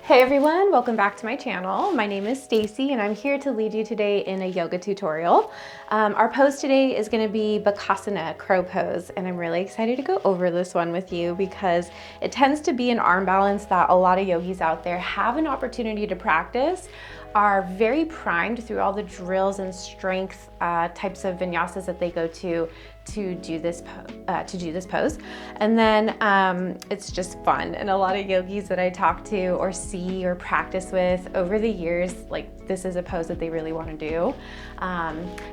Hey everyone, welcome back to my channel. My name is Stacy and I'm here to lead you today in a yoga tutorial. Our pose today is going to be Bakasana, crow pose, and I'm really excited to go over this one with you because it tends to be an arm balance that a lot of yogis out there have an opportunity to practice, are very primed through all the drills and strength types of vinyasas that they go to do this pose, and then it's just fun. And a lot of yogis that I talk to or see or practice with over the years, like this is a pose that they really want to do.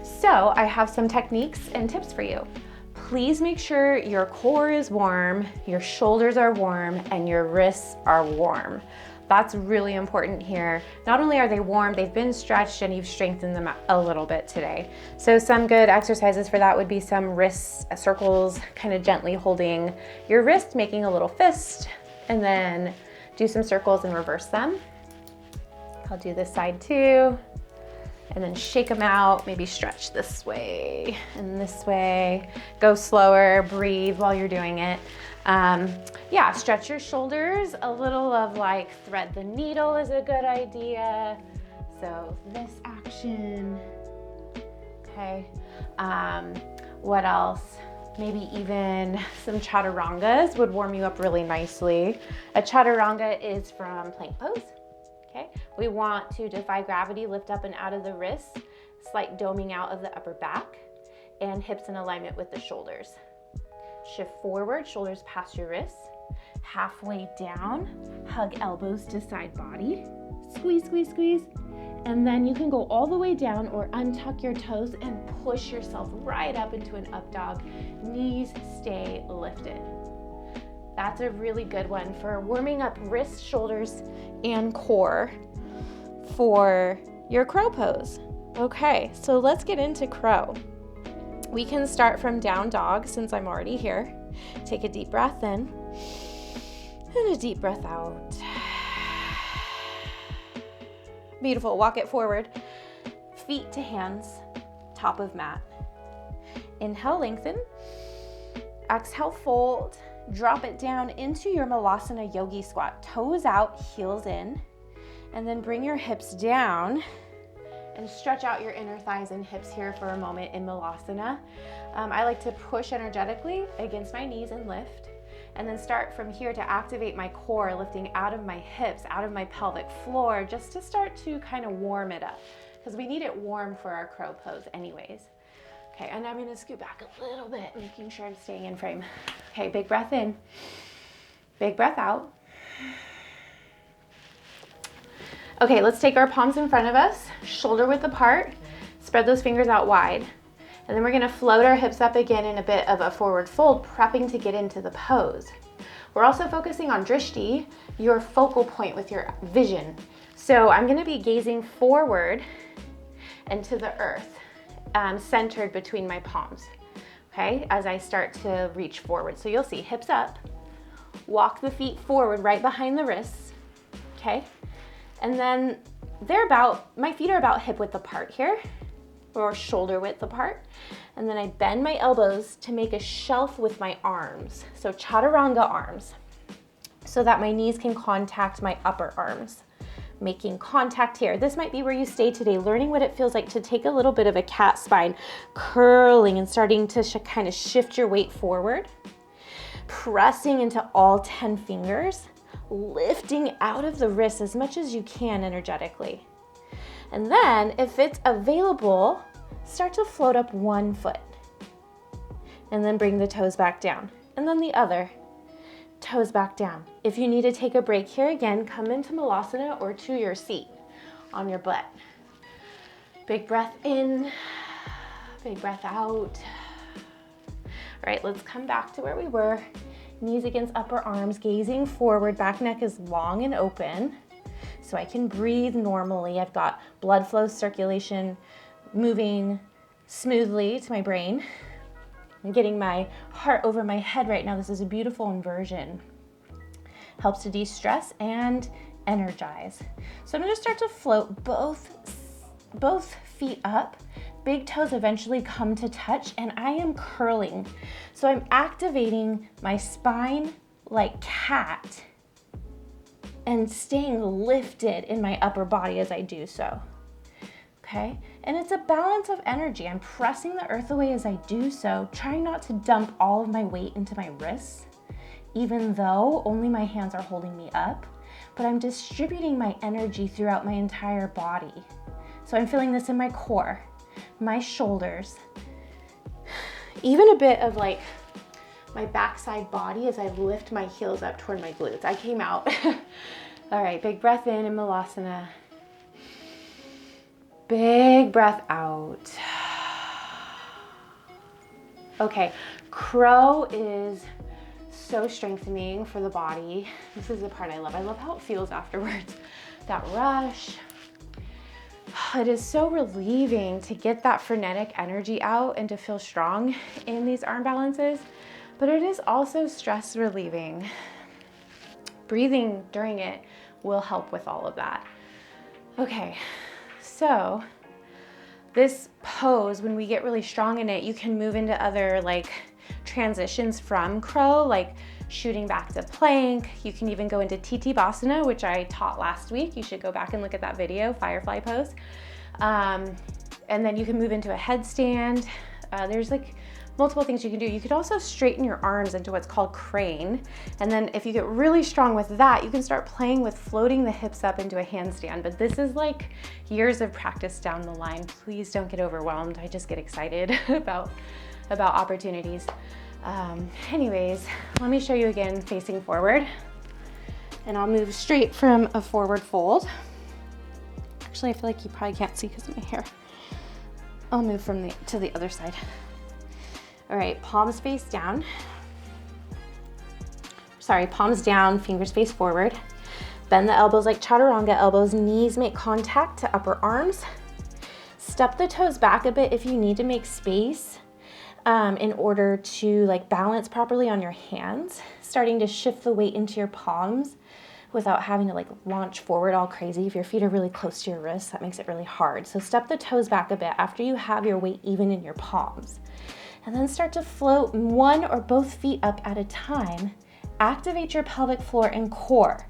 So I have some techniques and tips for you. Please make sure your core is warm, your shoulders are warm, and your wrists are warm. That's really important here. Not only are they warm, they've been stretched and you've strengthened them a little bit today. So some good exercises for that would be some wrist circles, kind of gently holding your wrist, making a little fist, and then do some circles and reverse them. I'll do this side too. And then shake them out, maybe stretch this way and this way. Go slower, breathe while you're doing it. Yeah, stretch your shoulders. A little of like thread the needle is a good idea. So this action, okay. What else? Maybe even some chaturangas would warm you up really nicely. A chaturanga is from plank pose. Okay, we want to defy gravity, lift up and out of the wrists, slight doming out of the upper back, and hips in alignment with the shoulders. Shift forward, shoulders past your wrists, halfway down, hug elbows to side body, squeeze, squeeze, squeeze, and then you can go all the way down or untuck your toes and push yourself right up into an up dog. Knees stay lifted. That's a really good one for warming up wrists, shoulders, and core for your crow pose. Okay, so let's get into crow. We can start from down dog since I'm already here. Take a deep breath in and a deep breath out. Beautiful, walk it forward. Feet to hands, top of mat. Inhale, lengthen. Exhale, fold. Drop it down into your Malasana yogi squat. Toes out, heels in. And then bring your hips down and stretch out your inner thighs and hips here for a moment in Malasana. I like to push energetically against my knees and lift. And then start from here to activate my core, lifting out of my hips, out of my pelvic floor, just to start to kind of warm it up. Because we need it warm for our crow pose anyways. Okay, and I'm gonna scoot back a little bit, making sure I'm staying in frame. Okay, big breath in, big breath out. Okay, let's take our palms in front of us, shoulder width apart, spread those fingers out wide. And then we're gonna float our hips up again in a bit of a forward fold, prepping to get into the pose. We're also focusing on drishti, your focal point with your vision. So I'm gonna be gazing forward and to the earth. Centered between my palms, okay, as I start to reach forward. So you'll see hips up, walk the feet forward right behind the wrists, okay, and then my feet are about hip width apart here, or shoulder width apart, and then I bend my elbows to make a shelf with my arms, so chaturanga arms, so that my knees can contact my upper arms. Making contact here. This might be where you stay today, learning what it feels like to take a little bit of a cat spine, curling and starting to kind of shift your weight forward, pressing into all 10 fingers, lifting out of the wrists as much as you can energetically. And then if it's available, start to float up one foot and then bring the toes back down, and then the other. Toes back down. If you need to take a break here, again, come into Malasana or to your seat on your butt. Big breath in, big breath out. All right, let's come back to where we were. Knees against upper arms, gazing forward, back neck is long and open, so I can breathe normally. I've got blood flow, circulation moving smoothly to my brain. I'm getting my heart over my head right now. This is a beautiful inversion. Helps to de-stress and energize. So I'm gonna start to float both feet up. Big toes eventually come to touch, and I am curling. So I'm activating my spine like cat and staying lifted in my upper body as I do so. Okay, and it's a balance of energy. I'm pressing the earth away as I do so, trying not to dump all of my weight into my wrists, even though only my hands are holding me up, but I'm distributing my energy throughout my entire body. So I'm feeling this in my core, my shoulders, even a bit of like my backside body as I lift my heels up toward my glutes. I came out. All right, big breath in Malasana. Big breath out. Okay, crow is so strengthening for the body. This is the part I love. I love how it feels afterwards. That rush. It is so relieving to get that frenetic energy out and to feel strong in these arm balances, but it is also stress relieving. Breathing during it will help with all of that. Okay. So this pose, when we get really strong in it, you can move into other like transitions from crow, like shooting back to plank. You can even go into Bakasana, which I taught last week. You should go back and look at that video, firefly pose. And then you can move into a headstand. There's like multiple things you can do. You could also straighten your arms into what's called crane. And then if you get really strong with that, you can start playing with floating the hips up into a handstand. But this is like years of practice down the line. Please don't get overwhelmed. I just get excited about opportunities. Anyways, let me show you again facing forward. And I'll move straight from a forward fold. Actually, I feel like you probably can't see because of my hair. I'll move from to the other side. All right, palms face down. Sorry, palms down, fingers face forward. Bend the elbows like Chaturanga, elbows, knees make contact to upper arms. Step the toes back a bit if you need to make space in order to like balance properly on your hands, starting to shift the weight into your palms without having to like launch forward all crazy. If your feet are really close to your wrists, that makes it really hard. So step the toes back a bit after you have your weight even in your palms. And then start to float one or both feet up at a time. Activate your pelvic floor and core.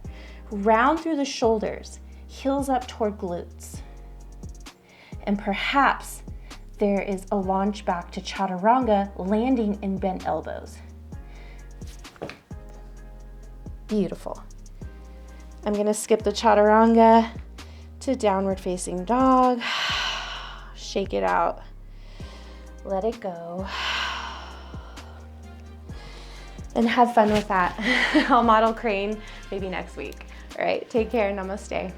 Round through the shoulders, heels up toward glutes. And perhaps there is a launch back to Chaturanga, landing in bent elbows. Beautiful. I'm gonna skip the Chaturanga to downward facing dog. Shake it out. Let it go. And have fun with that. I'll model crane maybe next week. All right, take care, namaste.